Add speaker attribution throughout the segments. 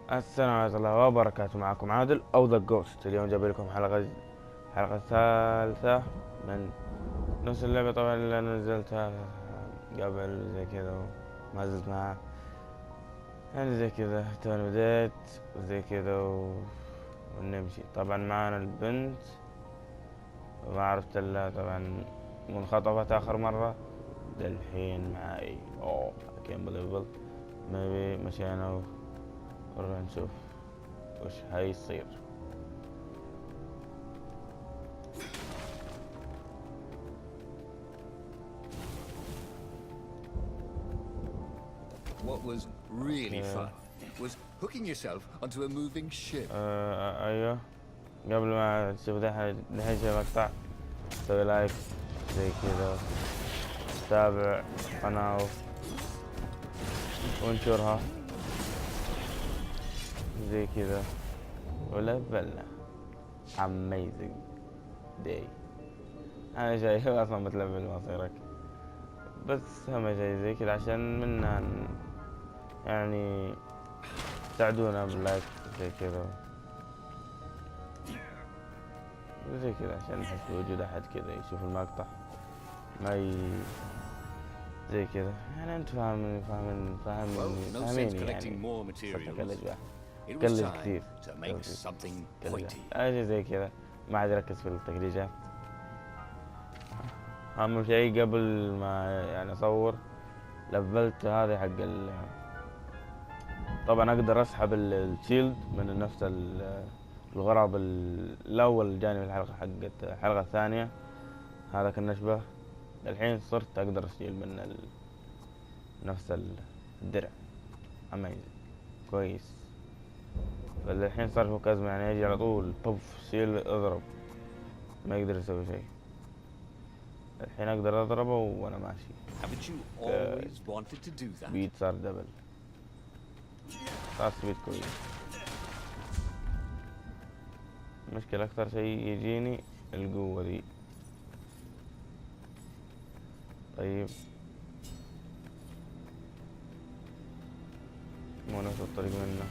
Speaker 1: السلام عليكم ورحمة الله وبركاته. معكم عادل أو ذا جوست. اليوم جايب لكم حلقة ثالثة من نفس اللعبة طبعا اللي نزلتها قبل زي كذا وما زلت معها، يعني زي كذا توني بديت زي كذا ونمشي. طبعا معانا البنت وما عرفت الا طبعا منخطفت آخر مرة، للحين معاي كان بليفل ميبي مشينا ونروح نشوف وش هيصير.
Speaker 2: What was really fun was hooking yourself onto a moving ship.
Speaker 1: ايوه، قبل ما تشوف دحين شي مقطع سوي لايك زي كذا، تابع قناة وانشرها زي كذا ولفلنا amazing day. انا جاي اصلا بتلفل مصيرك، بس هم شيء زي كذا عشان منا يعني تساعدونا باللايك زي كذا وزي كذا عشان نحس بوجود احد كذا يشوف المقطع ما زي كذا، يعني انت فاهمين يعني قلل كثير اجي زي كذا ما عاد يركز في التقليجات. اهم شيء قبل ما يعني اصور لفلت هذا حق طبعا اقدر اسحب الشيلد من نفس الغرض الاول جاني في حقت الحلقة الثانية، هذا كان نشبه. الحين صرت اقدر اشيل من نفس الدرع اميزنج كويس. فالحين صار فوق ازمة، يعني يجي على طول طف شيل اضرب ما يقدر يسوي شيء. الحين اقدر اضربه وانا ماشي. سبيد صار دبل، صار سبيد كويس. المشكلة اكثر شيء يجيني القوة ذي. طيب مو نفس الطريق منه.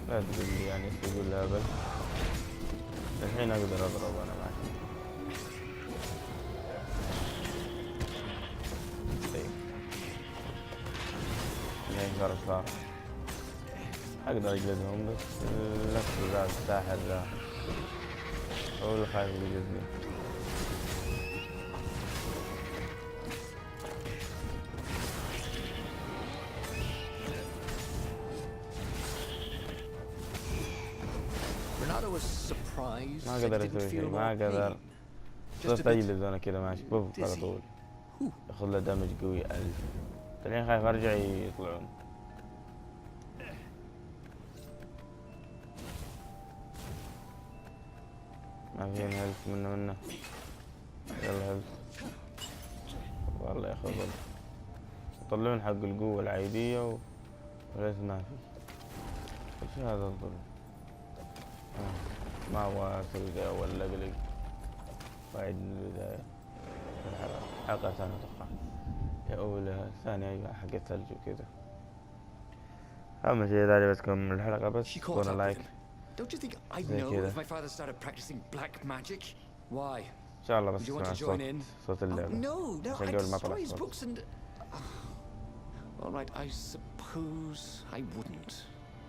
Speaker 1: لا تقول لي يعني تقول لا، بل الحين اقدر اضرب انا ماشي. طيب يعني صار اقدر اجلدهم، بس نفس ذا الساحر ذا هو اللي خايف يجلدني. ما قدر يسوي شيء، ما قدر. صرت اجلد انا كذا ماشي بوف على طول، ياخذ له دمج قوي 1000. الحين خايف ارجع يطلعون. ما في هيلث منه يلا هيلث والله ياخذ يطلعون حق القوة العادية وليس ما في. وش هذا الظلم؟ ما ابغى اسوي ذا ولا اقلق واعيد من البداية. الحلقة ثانية اتوقع يا اولى ثانية، ايوه حق الثلج وكذا. اهم شيء اذا عجبتكم الحلقة بس تكونوا لايك.
Speaker 2: Don't you think I'd know if my father started practicing black magic? Why?
Speaker 1: ان شاء الله بس تسمع صوت اللعبة.
Speaker 2: No, I destroy his books and... All right, I suppose I wouldn't.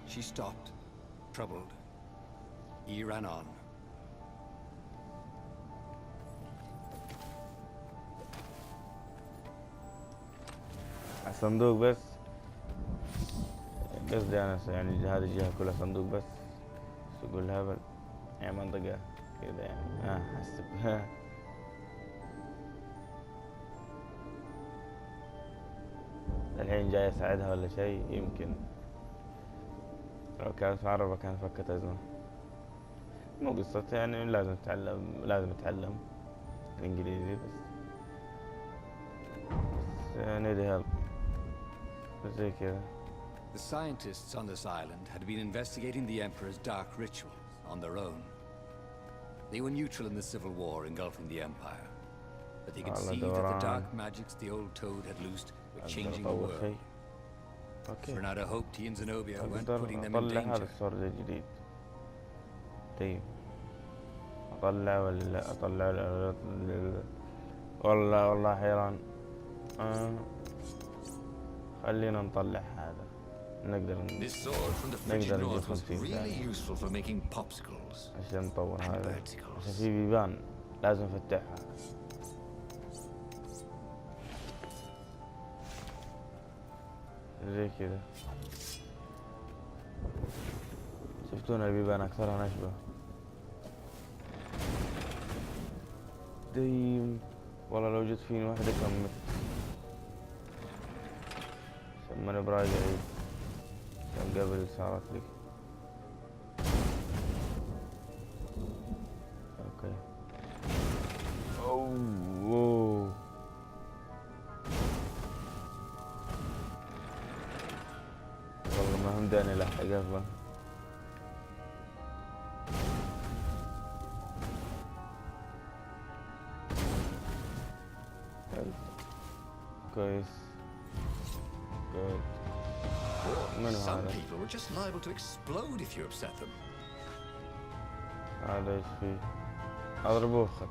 Speaker 2: She stopped, troubled. He ran on.
Speaker 1: الصندوق بس قصدي انا يعني هذه الجهة كلها صندوق بس سوق الهبل، يعني منطقة كذا يعني حسب. الحين جاي اساعدها ولا شيء، يمكن لو كانت معربة كان فكت ازمة. مو قصة يعني لازم اتعلم الانجليزي بس need help زي كذا.
Speaker 2: The scientists on this island had been investigating the Emperor's dark rituals on their own. They were neutral in the civil war engulfing the empire, but they could see that the dark magics the old toad had loosed were changing the world. Renata hoped he and Zenobia weren't putting them in danger.
Speaker 1: هذا السورد الجديد. طيب اطلع ولا لا اطلع والله حيران. خلينا نطلع هذا. نقدر نجيب 50 ثانية عشان نطور هذا، عشان في بيبان لازم نفتحها. زي كذا شفتونا البيبان اكثرها نشبه. دايم والله لو جت فيني واحدة كمت سمنا براجع عيد كان قبل صارت لي. اوكي اوه والله ما همداني لحق اصلا. كويس good.
Speaker 2: Some people were just liable to explode if you upset them.
Speaker 1: هذا ايش فيه؟ اضربوه خط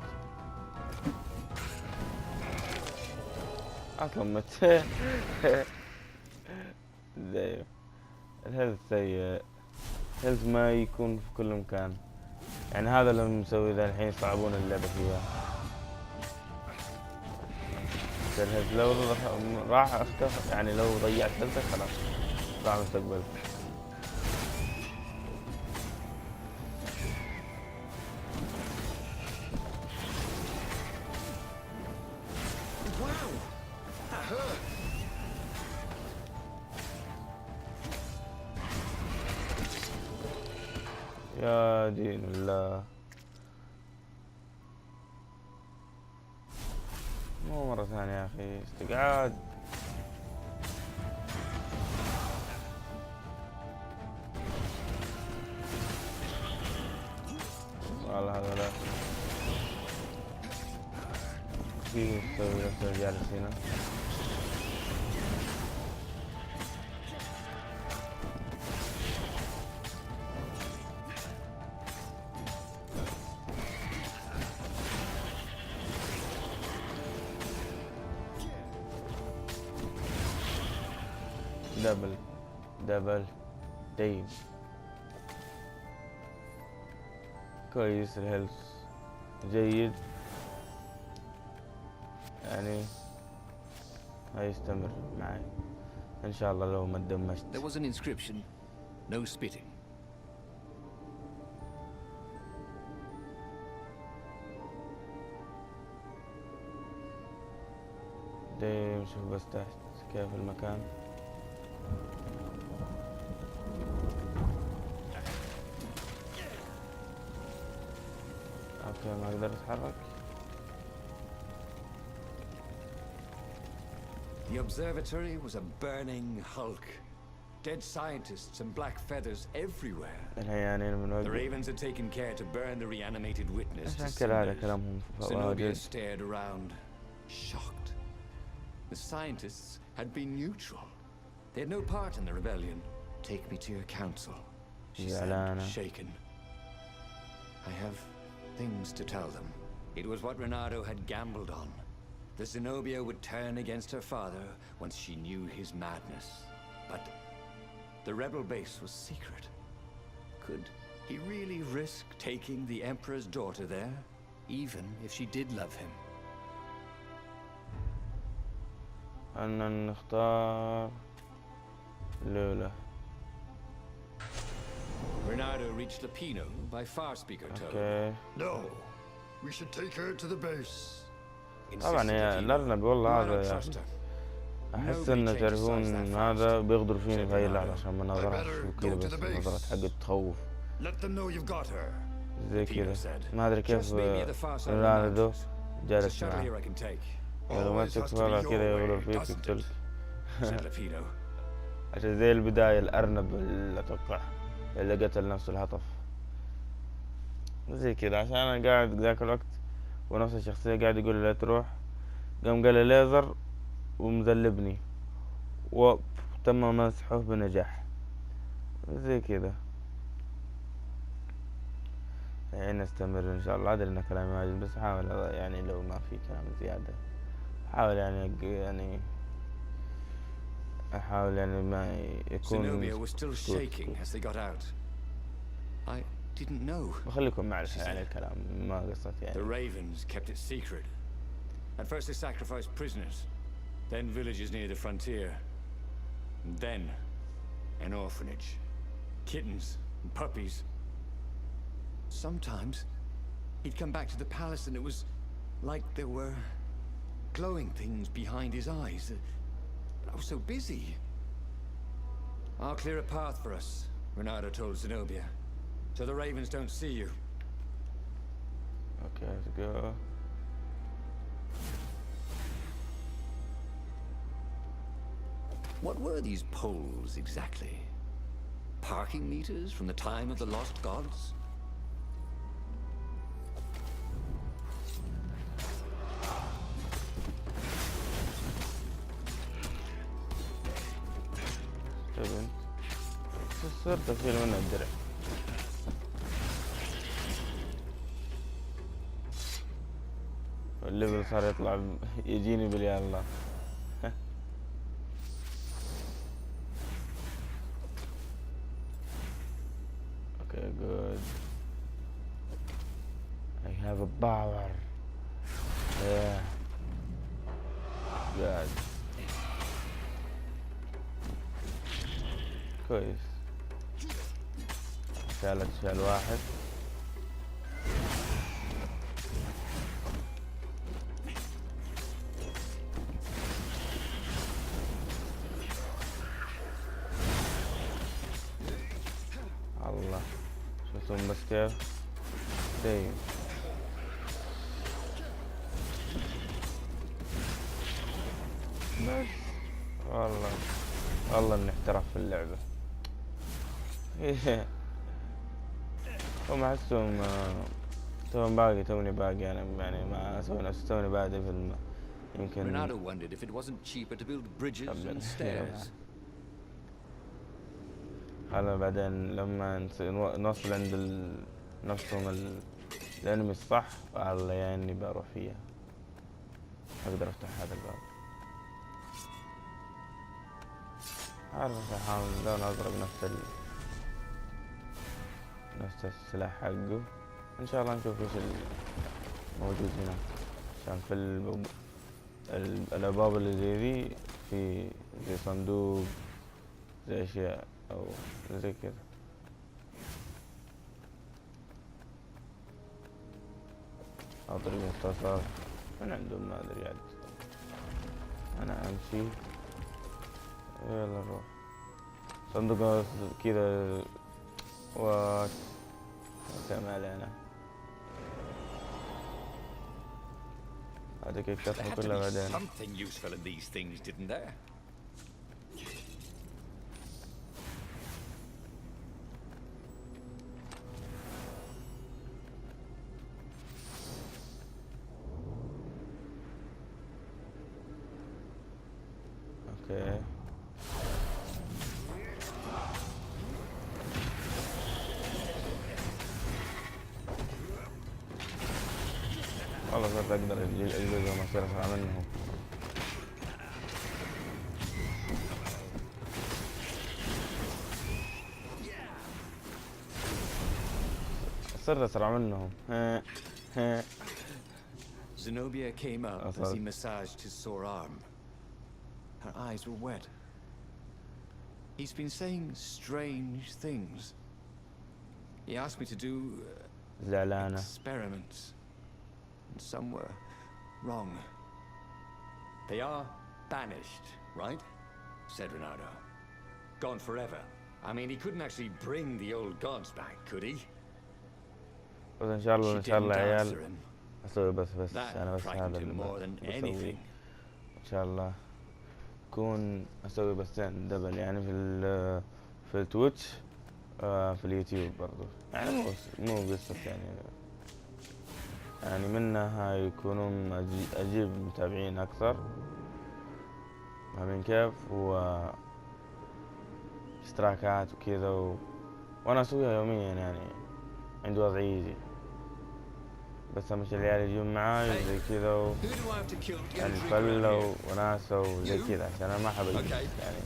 Speaker 1: اصلا مت زي الهيلث سيء. الهيلث ما يكون في كل مكان، يعني هذا اللي مسوي ذا الحين يصعبون اللعبة فيها. الهيلث لو راح اختفى، يعني لو ضيعت هيلثك خلاص ضاع مستقبل. يا دين الله مو مرة ثانية يا أخي استقعاد. والله هذا لا فيه يسوي نفس الجالس هنا. دبل طيب كويس. الهيلث جيد، يعني هيستمر معي ان شاء الله لو ما تدمجت.
Speaker 2: There was an inscription, no spitting.
Speaker 1: دايم شوف بس تحت كيف المكان. اوكي ما اقدر اتحرك.
Speaker 2: The observatory was a burning hulk. Dead scientists and black feathers everywhere. The ravens had taken care to burn the reanimated witness to cinders. Zenobia stared around, shocked. The scientists had been neutral. They had no part in the rebellion. Take me to your council, she said, shaken. I have things to tell them. It was what Renato had gambled on. The Zenobia would turn against her father once she knew his madness. But the rebel base was secret. Could he really risk taking the Emperor's daughter there, even if she did love him?
Speaker 1: أنا نختار لولا.
Speaker 2: Renato reached Lapino by far speaker tone.
Speaker 1: Okay.
Speaker 3: No, we should take her to the base.
Speaker 1: طبعا يا الأرنب والله هذا أحس إن تعرفون هذا بيغدر فيني في هاي اللعبة عشان ما نظرها كذا، بس نظرت حقه تخوف زي كذا. ما أدري كيف رونالدو جالس معه، لو ما تكفى كذا يغدر فيك يقتلك. عشان زي البداية الأرنب اللي أتوقع اللي قتل نفسه الهطف. زي كذا. عشان انا قاعد ذاك الوقت ونفس الشخصية قاعد يقول لي لا تروح، قام قال لي ليزر ومذلبني وتم مسحه بنجاح. زي كذا. يعني نستمر ان شاء الله. ادري ان كلامي واجد بس حاول يعني لو ما في كلام زيادة حاول يعني احاول يعني ما يكون
Speaker 2: Zenobia was still shaking as they got out. I didn't know.
Speaker 1: بخليكم معلش يعني الكلام ما قصت يعني.
Speaker 2: The ravens kept it secret. At first they sacrificed prisoners, then villages near the frontier, and then an orphanage, kittens and puppies. Sometimes he'd come back to the palace and it was like there were glowing things behind his eyes. But I was so busy. I'll clear a path for us, Renato told Zenobia, so the ravens don't see you.
Speaker 1: Okay, let's go.
Speaker 2: What were these poles exactly? Parking meters from the time of the lost gods?
Speaker 1: صرت اشيل منه الدرع. الليفل صار يطلع يجيني باليا الله. Okay, good. I have a power. Yeah. Good. كويس. شال واحد. الله شفتم بس كيف دايم. بس والله اني احترف في اللعبة. هم احسهم توني باقي يعني ما اسوي نفسي توني بادئ في يمكن.
Speaker 2: Renato wondered if it wasn't cheaper to build bridges and stairs.
Speaker 1: خلنا بعدين لما نوصل عند نفسهم الانمي الصح والله يعني بروح فيها اقدر افتح هذا الباب. عارف احاول لون ازرق نفس السلاح حقه. ان شاء الله نشوف ايش الموجود هنا. عشان في الابواب اللي زي ذي في زي صندوق زي اشياء او زي كذا. او طريق مختصر من عندهم ما ادري عاد. انا امشي يلا نروح صندوق كذا وات كم علينا. هذيك الكتفة كلها بعدين.
Speaker 2: Something useful in these things, didn't there?
Speaker 1: اوكي والله صرت اقدر اجلدهم اصير اسرع منهم. صرت اسرع منهم.
Speaker 2: Zenobia came up as he massaged his sore arm. Her eyes were wet. He's been saying strange things. He asked me to do experiments. And some were wrong. They are banished, right? Said Renato. Gone forever. I mean, he couldn't actually bring the old gods back, could he?
Speaker 1: بس ان شاء الله عيال اسوي بس انا بس هذا اللي بسويه. ان شاء الله اكون اسوي بثين دبل يعني في التويتش في اليوتيوب برضو يعني مو قصة يعني يعني منها يكونون أجيب متابعين أكثر، فاهمين كيف؟ اشتراكات وكذا وأنا أسويها يوميا، يعني عندي وضع يجي، بس مش العيال يجون معاي زي كذا يعني فلة وناسة وزي كذا، عشان أنا ما أحب يعني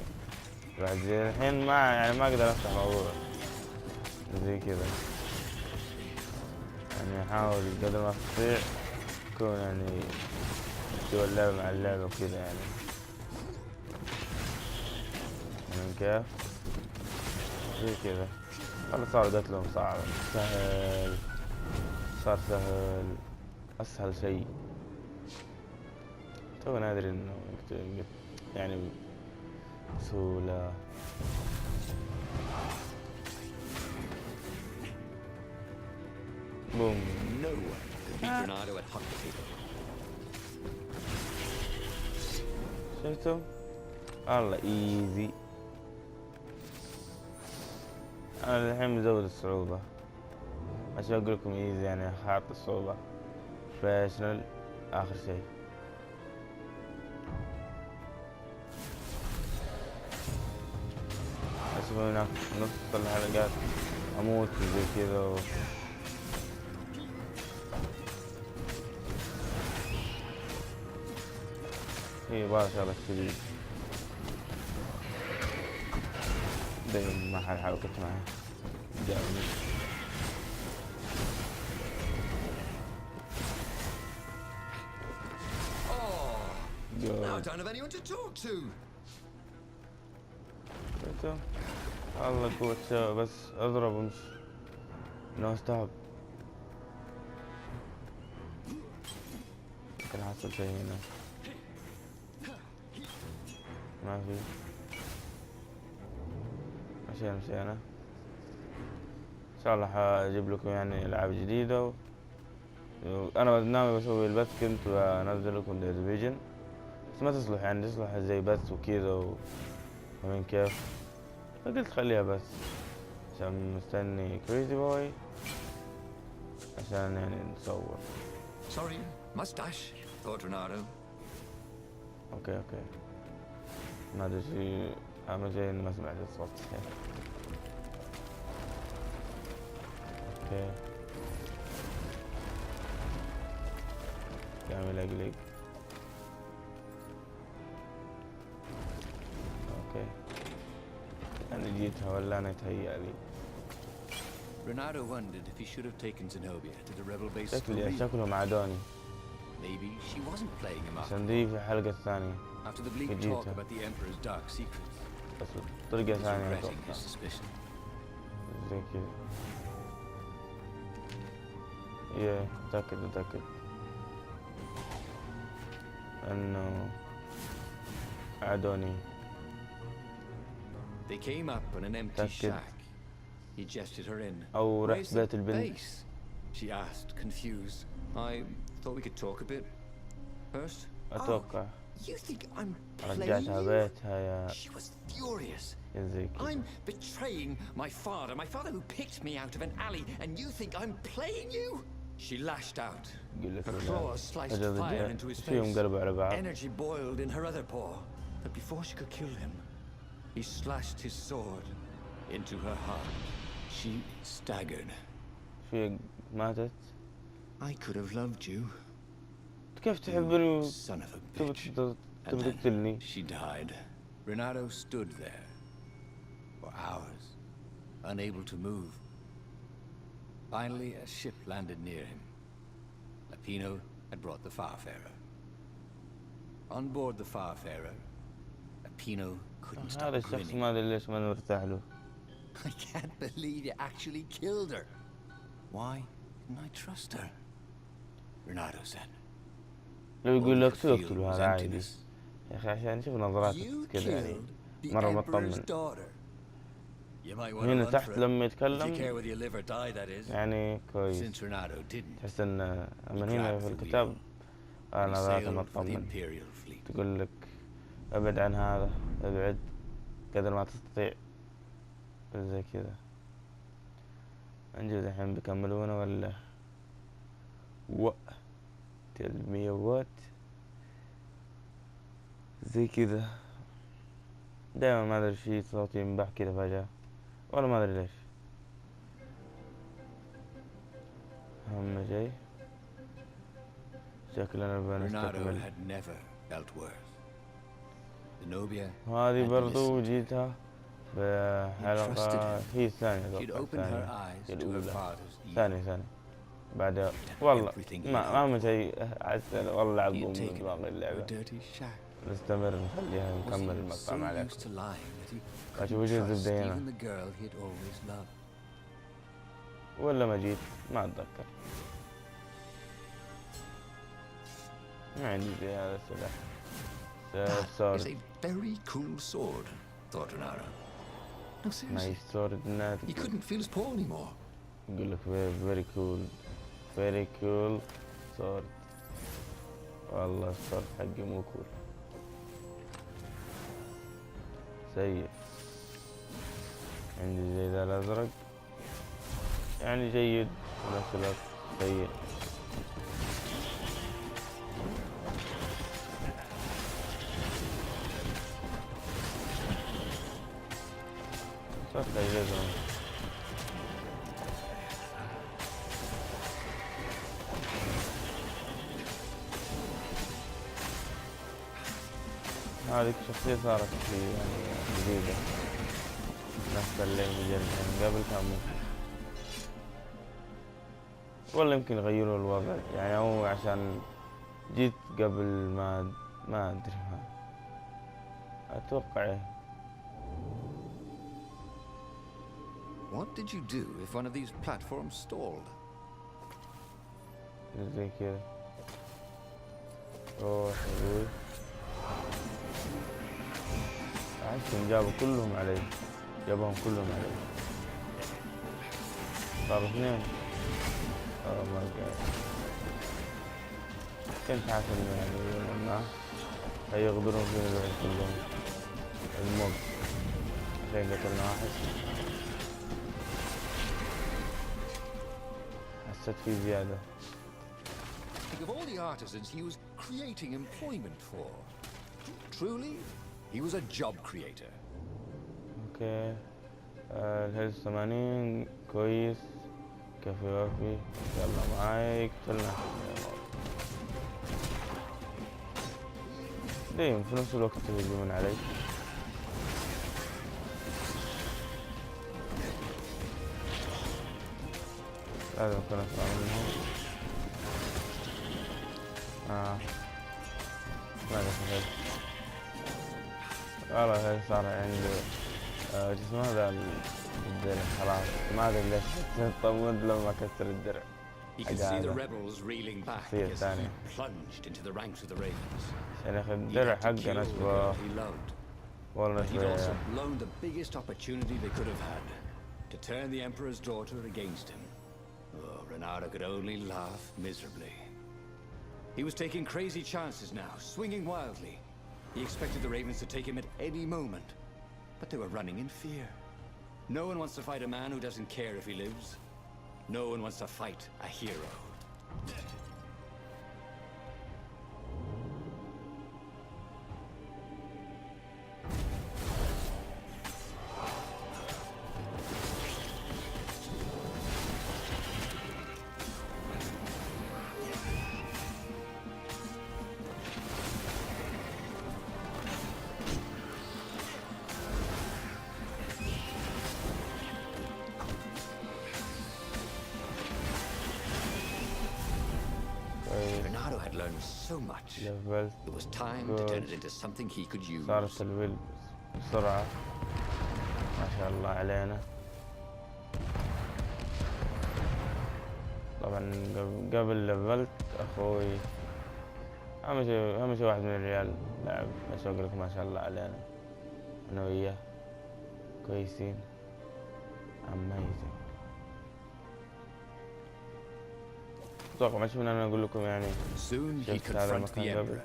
Speaker 1: بعد زي الحين ما أقدر أفتح موضوع زي كذا، يعني أحاول قدر ما أستطيع يكون يعني سوى اللعبة مع اللعبة وكذا يعني من كيف زي كذا. والله صار قتلهم صعب، سهل، صار سهل، أسهل شيء. تو نادر إنه يعني بسهولة. بوم. شفتوا؟ والله ايزي. انا الحين مزود الصعوبة عشان اقول لكم ايزي، يعني حاط الصعوبة بروفيشنال اخر شيء. اشوف هناك نص الحلقات اموت زي كذا يبغى شغلة جديد دايما ما حد حركت معه جامد.
Speaker 2: Now I don't have anyone to talk to.
Speaker 1: الله قوة بس اضرب وامشي. نو ستوب. يمكن حصل شيء هنا. ما في. مشينا. ان شاء الله حاجيب لكم يعني العاب جديدة انا ناوي بسوي البث، كنت بنزل لكم ديفيجن بس ما تصلح، يعني تصلح زي بث وكذا ومن كيف، فقلت خليها بس عشان مستني كريزي بوي عشان يعني نصور.
Speaker 2: Sorry, mustache. Thought Renato.
Speaker 1: اوكي ما ادري شيء، اهم شيء اني ما سمعت الصوت. اوكي كامل اقلق. اوكي انا جيتها ولا انا يتهيأ لي.
Speaker 2: Renato wondered if he should have taken Zenobia to the rebel base.
Speaker 1: شكلهم عادوني.
Speaker 2: Maybe she wasn't playing him up.
Speaker 1: عشان دي في الحلقة الثانية.
Speaker 2: After the bleak talk about the Emperor's dark secrets.
Speaker 1: بس بطريقة ثانية أتوقع. زي كذا. متأكد إنه عادوني.
Speaker 2: They came up on an empty shack. He gestured her in.
Speaker 1: أو رحت بيت البنت.
Speaker 2: She asked, confused. I thought we could talk a bit first.
Speaker 1: أتوقع.
Speaker 2: You think I'm playing
Speaker 1: رجعتها
Speaker 2: you?
Speaker 1: بيتها يا.
Speaker 2: She was furious.
Speaker 1: يزيك.
Speaker 2: I'm betraying my father who picked me out of an alley, and you think I'm playing you? She lashed out. Her claws sliced fire into his face. Energy boiled in her other paw. But before she could kill him, he slashed his sword into her heart. She staggered.
Speaker 1: في ماتت.
Speaker 2: I could have loved you.
Speaker 1: كيف تحبني؟
Speaker 2: Son of a bitch.
Speaker 1: تبي تقتلني.
Speaker 2: She died. Renato stood there for hours, unable to move. Finally, a ship landed near him. Lapino had brought the Farfarer. On board the Farfarer, Lapino couldn't stop
Speaker 1: هذا الشخص
Speaker 2: grinning.
Speaker 1: ما أدري ليش ما مرتاح له.
Speaker 2: I can't believe you actually killed her. Why didn't I trust her? Renato said.
Speaker 1: لو يقول لك تقتل هذا عادي. يا أخي عشان شوف نظراتك كذا يعني مرة مطمن. هنا تحت لما يتكلم يعني كويس. تحس إن من هنا في الكتاب نظراته مطمن. تقول لك ابعد عن هذا، ابعد قدر ما تستطيع زي كذا. نجي الحين بيكملونه ولا ال100 وات زي كذا. دايما ما ادري شي صوتي ينبح كذا فجأة، ولا ما ادري ليش. اهم شي شكلنا بنستكمل. هذه برضو جيتها بحلقة هي الثانية، الأولى ثانية بعد. والله ما أهم شيء، والله لعبوا من دماغ اللعبة. نستمر نخليها نكمل المقطع معكم. أشوف وش الزبدة هنا، ولا ما جيت ما أتذكر. ما عندي زي هذا السلاح.
Speaker 2: That is a very cool sword, thought Renata. No, seriously.
Speaker 1: Nice sword.
Speaker 2: He couldn't feel his paw anymore.
Speaker 1: يقول لك very cool sword. والله الصوت حقي مو كول، سيء. عندي زي ذا الأزرق، يعني جيد ونفس الوقت سيء. صوت جيد. هذه الشخصية صارت في يعني جديدة، نفس اللي مجرد قبل كان ممكن، ولا يمكن يغيروا الوضع يعني، أو عشان جيت قبل ما أدري، ما أتوقع.
Speaker 2: What did you do if one of these platforms stalled?
Speaker 1: زي كذا روح روح. عشان جابوا كلهم علي، جابهم كلهم علي، صاروا اثنين. ما قاعد كنت حاسب يعني لما هيغدرون فينا الوقت كلهم. الموب عشان قتلنا واحد، حسيت فيه زيادة.
Speaker 2: Think of all the artisans he was creating employment for. Truly, he was a job creator.
Speaker 1: اوكي، الهيلث 80 كويس، كافي وافي. يلا معاي قتلنا. دايم في نفس الوقت يهجمون علي. لازم اكون اسرع منهم. ماذا فعلت؟ والله هاي صار عندي جسم هذا الدرع خلاص، ما ادري ليش طمنت لما كسر الدرع.
Speaker 2: He could see the rebels reeling back as he plunged into the ranks of the Ravens.
Speaker 1: عشان ياخذ الدرع حقه نشبه والله
Speaker 2: He'd also blown the biggest opportunity they could have had to turn the Emperor's daughter against him. Oh, Renata could only laugh miserably. He was taking crazy chances now, swinging wildly. He expected the Ravens to take him at any moment, but they were running in fear. No one wants to fight a man who doesn't care if he lives. No one wants to fight a hero. Renato had learned so much. It was time to turn it into something he could use.
Speaker 1: صارت الويل بسرعة ما شاء الله علينا. طبعا قبل لفلت اخوي، اهم شي واحد من الرجال لعب، بس اقول لك ما شاء الله علينا انا وياه كويسين amazing. اتوقع ما شفنا، انا اقول لكم يعني شفت هذا المكان قبل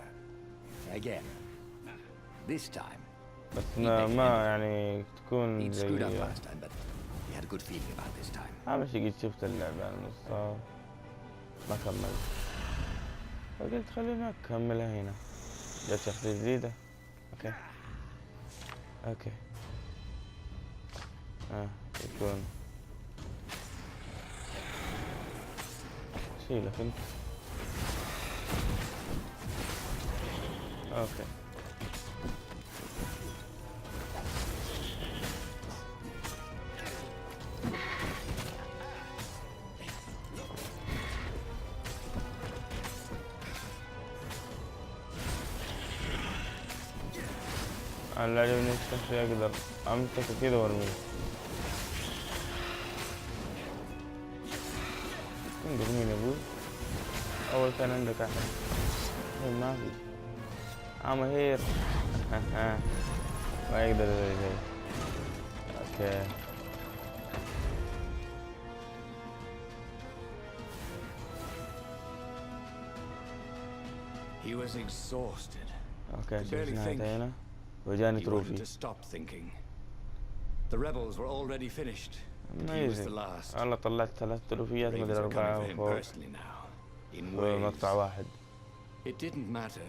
Speaker 1: بس ما يعني تكون زي اهم شي قد شفت اللعبة النص ما كملت. فقلت خلينا نكملها هنا. جت شخصية جديدة. اوكي اوكي يكون شيلك انت. اوكي انا لا عجبني الشخصية اقدر امسك كذا وارميه. انقذ مين ابوي؟ اول كان عندك احد. ما في هير. ما يقدر يسوي شيء. اوكي
Speaker 2: He was exhausted.
Speaker 1: اوكي شوف نهاية هنا وجاني تروفي.
Speaker 2: The rebels were already finished. He was the last.
Speaker 1: والله طلعت 3 تروفيات مدري 4 وفوق مقطع واحد.
Speaker 2: It didn't matter.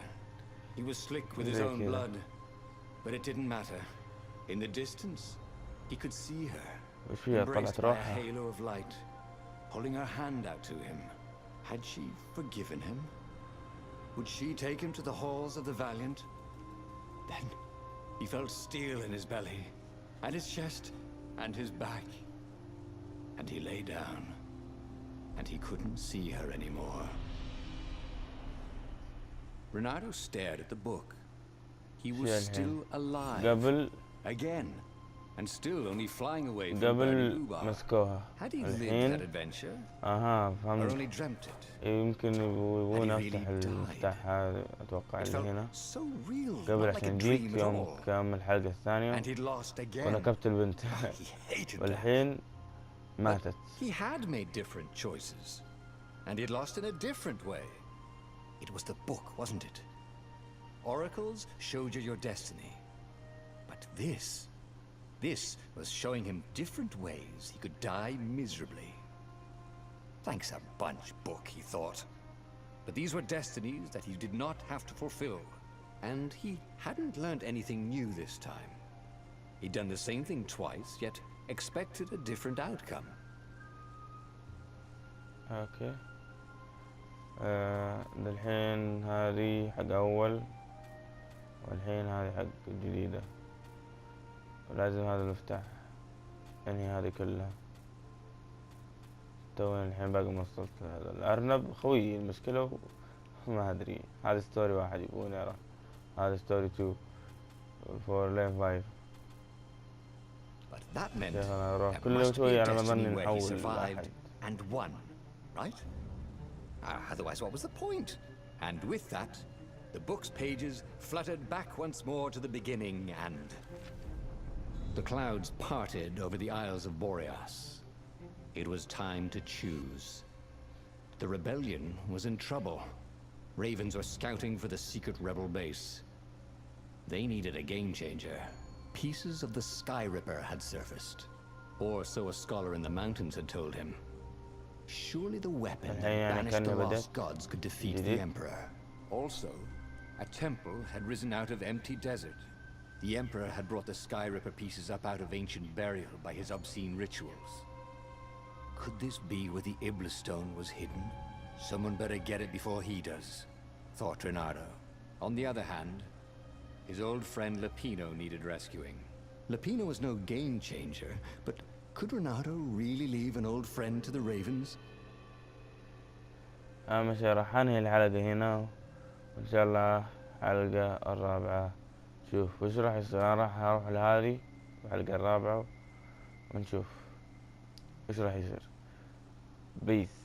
Speaker 2: He was slick with his own blood, but it didn't matter. In the distance, he could see her, embraced by a halo of light, holding her hand out to him. Had she forgiven him? Would she take him to the halls of the valiant? Then he felt steel in his belly, and his chest, and his back. And he lay down, and he couldn't see her anymore. Renato stared at the book. He was still alive. Again. And still only flying away from
Speaker 1: مسكوها.
Speaker 2: Had he lived that adventure?
Speaker 1: فهمت.
Speaker 2: Or only dreamt it?
Speaker 1: يمكن يبغون افتح المفتاح هذا اتوقع اللي هنا. قبل عشان جيت يوم كمل الحلقة الثانية ونكبت البنت. والحين ماتت.
Speaker 2: He had made different choices. And he'd lost in a different way. It was the book, wasn't it? Oracles showed you your destiny. But this was showing him different ways he could die miserably. Thanks a bunch, book, he thought. But these were destinies that he did not have to fulfill. And he hadn't learned anything new this time. He'd done the same thing twice, yet expected a different outcome.
Speaker 1: اوكي الحين هذه حق اول والحين هذه حق جديدة ولازم هذا المفتاح يعني هذه كلها. تونا الحين باقي ما وصلت هذا الارنب خوي. المشكلة ما ادري هذا ستوري واحد يبغون يرى. هذا ستوري 2 فور لين 5.
Speaker 2: But that meant
Speaker 1: there كل شوي على ما ظني نحول واحد.
Speaker 2: And won, right? Otherwise, what was the point? And with that, the book's pages fluttered back once more to the beginning, and the clouds parted over the Isles of Boreas. It was time to choose. The rebellion was in trouble. Ravens were scouting for the secret rebel base. They needed a game changer. Pieces of the Sky Ripper had surfaced, or so a scholar in the mountains had told him. Surely the weapon that banished the lost gods could defeat the Emperor. Also, a temple had risen out of empty desert. The Emperor had brought the Sky Ripper pieces up out of ancient burial by his obscene rituals. Could this be where the Iblis stone was hidden? Someone better get it before he does, thought Renato. On the other hand, his old friend Lapino needed rescuing. Lapino was no game changer, but could Renato really leave an old friend to the Ravens?
Speaker 1: مش راح انهي الحلقة هنا وان شاء الله الحلقة الرابعة شوف وش راح يصير. انا راح اروح لهذه الحلقة الرابعة ونشوف وش راح يصير. بيس.